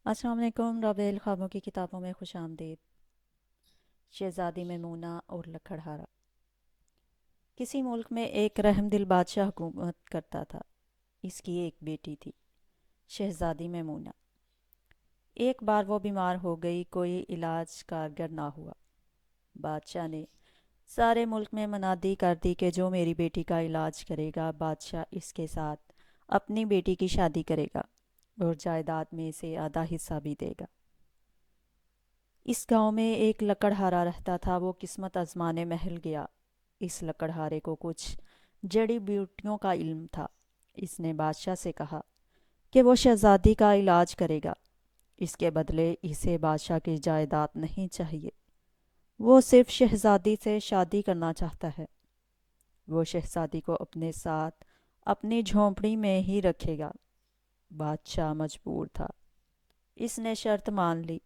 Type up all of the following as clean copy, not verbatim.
السلام علیکم رابع خوابوں کی کتابوں میں خوش آمدید۔ شہزادی میمونہ اور لکڑہارا۔ کسی ملک میں ایک رحم دل بادشاہ حکومت کرتا تھا۔ اس کی ایک بیٹی تھی، شہزادی میمونہ۔ ایک بار وہ بیمار ہو گئی، کوئی علاج کارگر نہ ہوا۔ بادشاہ نے سارے ملک میں منادی کر دی کہ جو میری بیٹی کا علاج کرے گا، بادشاہ اس کے ساتھ اپنی بیٹی کی شادی کرے گا اور جائیداد میں سے آدھا حصہ بھی دے گا۔ اس گاؤں میں ایک لکڑہارا رہتا تھا۔ وہ قسمت آزمانے محل گیا۔ اس لکڑہارے کو کچھ جڑی بوٹیوں کا علم تھا۔ اس نے بادشاہ سے کہا کہ وہ شہزادی کا علاج کرے گا۔ اس کے بدلے اسے بادشاہ کی جائیداد نہیں چاہیے۔ وہ صرف شہزادی سے شادی کرنا چاہتا ہے۔ وہ شہزادی کو اپنے ساتھ اپنی جھونپڑی میں ہی رکھے گا۔ بادشاہ مجبور تھا۔ اس نے شرط مان لی۔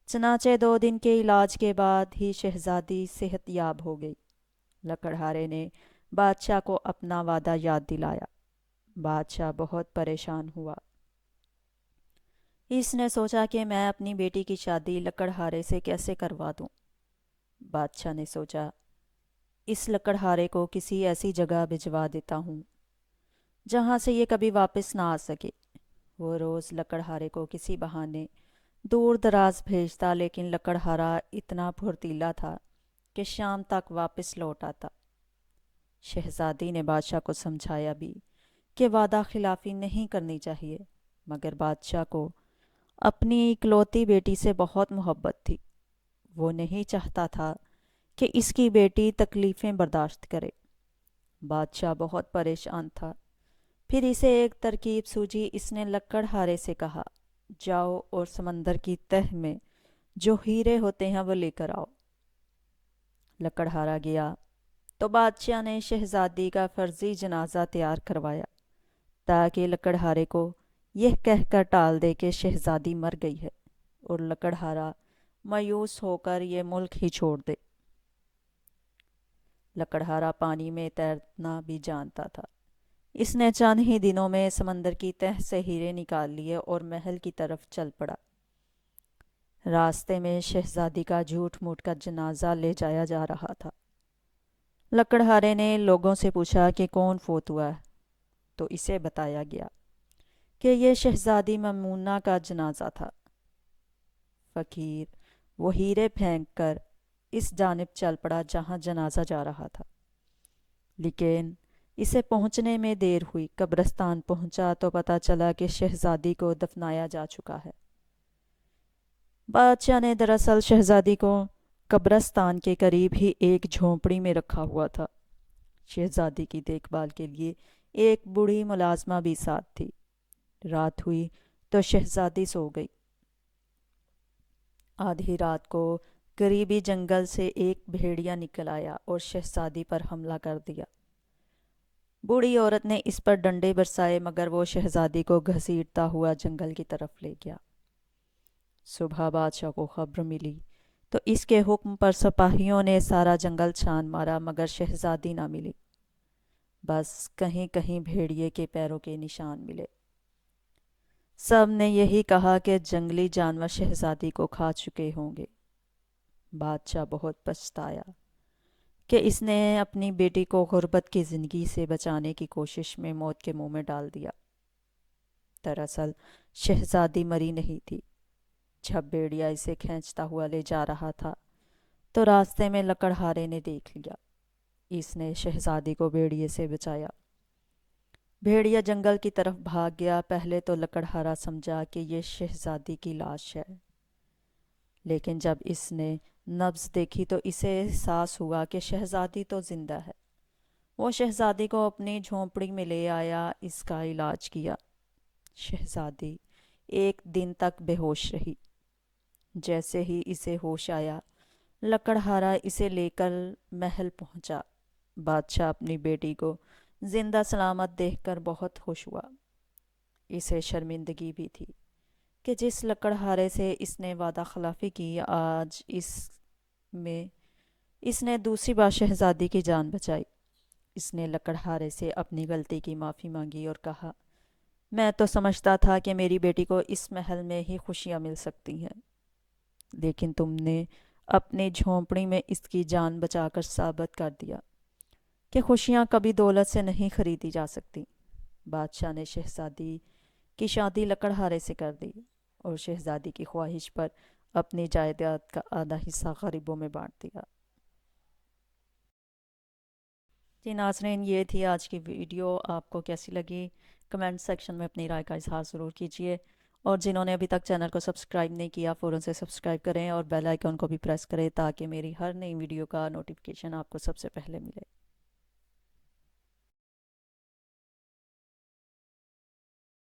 چنانچہ 2 دن کے علاج کے بعد ہی شہزادی صحت یاب ہو گئی۔ لکڑہارے نے بادشاہ کو اپنا وعدہ یاد دلایا۔ بادشاہ بہت پریشان ہوا۔ اس نے سوچا کہ میں اپنی بیٹی کی شادی لکڑہارے سے کیسے کروا دوں۔ بادشاہ نے سوچا، اس لکڑہارے کو کسی ایسی جگہ بھجوا دیتا ہوں جہاں سے یہ کبھی واپس نہ آ سکے۔ وہ روز لکڑہارے کو کسی بہانے دور دراز بھیجتا، لیکن لکڑہارا اتنا پھرتیلا تھا کہ شام تک واپس لوٹ آتا۔ شہزادی نے بادشاہ کو سمجھایا بھی کہ وعدہ خلافی نہیں کرنی چاہیے، مگر بادشاہ کو اپنی اکلوتی بیٹی سے بہت محبت تھی۔ وہ نہیں چاہتا تھا کہ اس کی بیٹی تکلیفیں برداشت کرے۔ بادشاہ بہت پریشان تھا۔ پھر اسے ایک ترکیب سوجھی۔ اس نے لکڑہارے سے کہا، جاؤ اور سمندر کی تہ میں جو ہیرے ہوتے ہیں وہ لے کر آؤ۔ لکڑہارا گیا تو بادشاہ نے شہزادی کا فرضی جنازہ تیار کروایا تاکہ لکڑہارے کو یہ کہہ کر ٹال دے کہ شہزادی مر گئی ہے اور لکڑہارا مایوس ہو کر یہ ملک ہی چھوڑ دے۔ لکڑہارا پانی میں تیرنا بھی جانتا تھا۔ اس نے چند ہی دنوں میں سمندر کی تہ سے ہیرے نکال لیے اور محل کی طرف چل پڑا۔ راستے میں شہزادی کا جھوٹ موٹ کا جنازہ لے جایا جا رہا تھا۔ لکڑہارے نے لوگوں سے پوچھا کہ کون فوت ہوا ہے، تو اسے بتایا گیا کہ یہ شہزادی میمونہ کا جنازہ تھا۔ فقیر وہ ہیرے پھینک کر اس جانب چل پڑا جہاں جنازہ جا رہا تھا، لیکن اسے پہنچنے میں دیر ہوئی۔ قبرستان پہنچا تو پتہ چلا کہ شہزادی کو دفنایا جا چکا ہے۔ بادشاہ نے دراصل شہزادی کو قبرستان کے قریب ہی ایک جھونپڑی میں رکھا ہوا تھا۔ شہزادی کی دیکھ بھال کے لیے ایک بوڑھی ملازمہ بھی ساتھ تھی۔ رات ہوئی تو شہزادی سو گئی۔ آدھی رات کو قریبی جنگل سے ایک بھیڑیا نکل آیا اور شہزادی پر حملہ کر دیا۔ بوڑھی عورت نے اس پر ڈنڈے برسائے، مگر وہ شہزادی کو گھسیٹتا ہوا جنگل کی طرف لے گیا۔ صبح بادشاہ کو خبر ملی تو اس کے حکم پر سپاہیوں نے سارا جنگل چھان مارا، مگر شہزادی نہ ملی۔ بس کہیں کہیں بھیڑیے کے پیروں کے نشان ملے۔ سب نے یہی کہا کہ جنگلی جانور شہزادی کو کھا چکے ہوں گے۔ بادشاہ بہت پچھتایا کہ اس نے اپنی بیٹی کو غربت کی زندگی سے بچانے کی کوشش میں موت کے منہ میں ڈال دیا۔ دراصل شہزادی مری نہیں تھی۔ جب بھیڑیا اسے کھینچتا ہوا لے جا رہا تھا تو راستے میں لکڑہارے نے دیکھ لیا۔ اس نے شہزادی کو بھیڑیے سے بچایا۔ بھیڑیا جنگل کی طرف بھاگ گیا۔ پہلے تو لکڑہارا سمجھا کہ یہ شہزادی کی لاش ہے، لیکن جب اس نے نبض دیکھی تو اسے احساس ہوا کہ شہزادی تو زندہ ہے۔ وہ شہزادی کو اپنی جھونپڑی میں لے آیا، اس کا علاج کیا۔ شہزادی 1 دن تک بے ہوش رہی۔ جیسے ہی اسے ہوش آیا، لکڑہارا اسے لے کر محل پہنچا۔ بادشاہ اپنی بیٹی کو زندہ سلامت دیکھ کر بہت خوش ہوا۔ اسے شرمندگی بھی تھی کہ جس لکڑہارے سے اس نے وعدہ خلافی کی، آج اس نے دوسری بار شہزادی کی جان بچائی۔ اس نے لکڑہارے سے اپنی غلطی کی معافی مانگی اور کہا میں تو سمجھتا تھا کہ میری بیٹی کو اس محل میں ہی خوشیاں مل سکتی ہیں، لیکن تم نے اپنی جھونپڑی میں اس کی جان بچا کر ثابت کر دیا کہ خوشیاں کبھی دولت سے نہیں خریدی جا سکتی۔ بادشاہ نے شہزادی کی شادی لکڑہارے سے کر دی اور شہزادی کی خواہش پر اپنی جائیداد کا آدھا حصہ غریبوں میں بانٹ دیا۔ جی ناظرین، یہ تھی آج کی ویڈیو، آپ کو کیسی لگی کمنٹ سیکشن میں اپنی رائے کا اظہار ضرور کیجیے، اور جنہوں نے ابھی تک چینل کو سبسکرائب نہیں کیا فوراً سے سبسکرائب کریں اور بیل آئیکن کو بھی پریس کریں تاکہ میری ہر نئی ویڈیو کا نوٹیفیکیشن آپ کو سب سے پہلے ملے۔